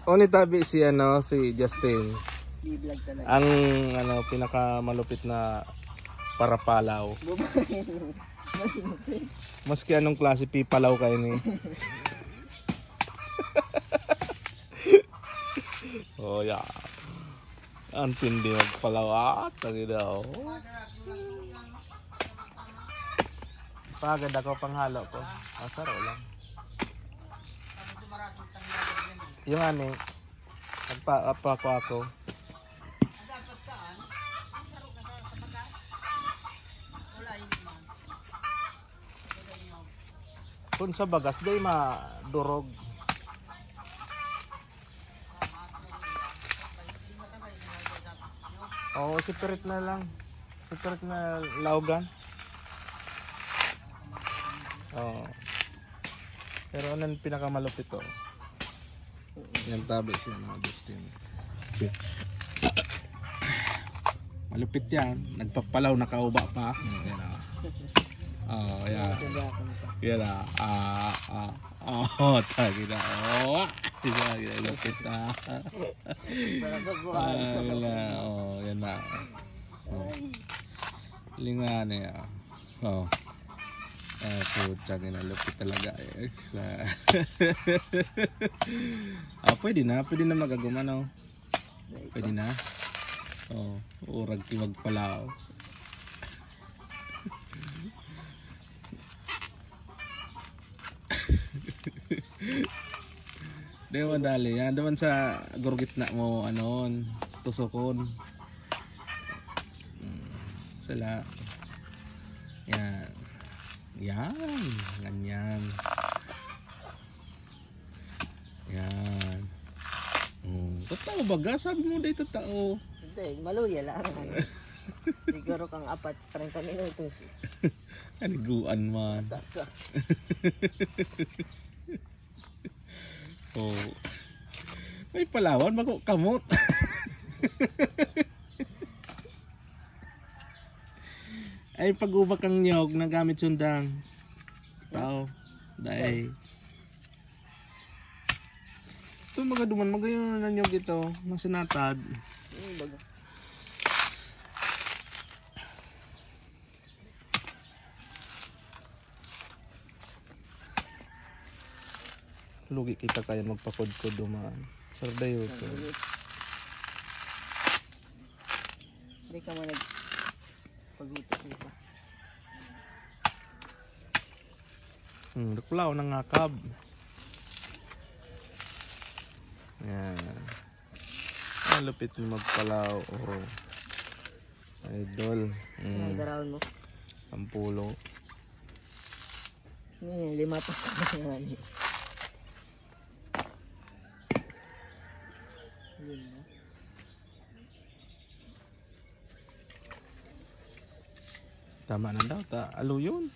Oni tabi si Justin. Bi-vlog talaga. Ang pinakamalupit na parapalaw. Maski anong klase pipalaw kayo ni. Oh ya. Ang tindi magpalaw tagi daw. Pagad ako panghalo ko. Asaro lang. Yung ani nagpa ako. Kung sa bagas day madurog. Oo, separate na lang. Separate na laugan. Oo. Pero anong pinakamalupit to? Yan tabi siya mga Justin. Malupit yan. Nagpapalaw nakauba pa. Yan o. Oh, yan. Yan o. Tagi na. Tagi na. Lupit na. Yan na. Lingan niya. Putang ina, lupit talaga eh. Pwede na magagumano. Pwede na. Urag tiwag palaw. Dewan dali yan, dewan sa gurgitna mo tusokon. Sala. Yan. Yan, ganyan. Yan. Totoo baga, sabi mo dito tao. Hindi, maluya lang. Siguro kang 30 minutos. Aniguan man. May palawan, bako kamot. Ay pag-ubak ang nyog na gamit sundang tao dahil ito mga duman magayon na nyog ito ng sinatad. Lugi kita kaya magpakod-kod duman sardayo ito. Hindi ka mo paghutos nito. Nagpulaw ng ngakab. Yan. Ang lupit mo magpalaw. Idol. Nagdaraon mo. Ampulo. Lima pa naman. Tama na daw, alo yun.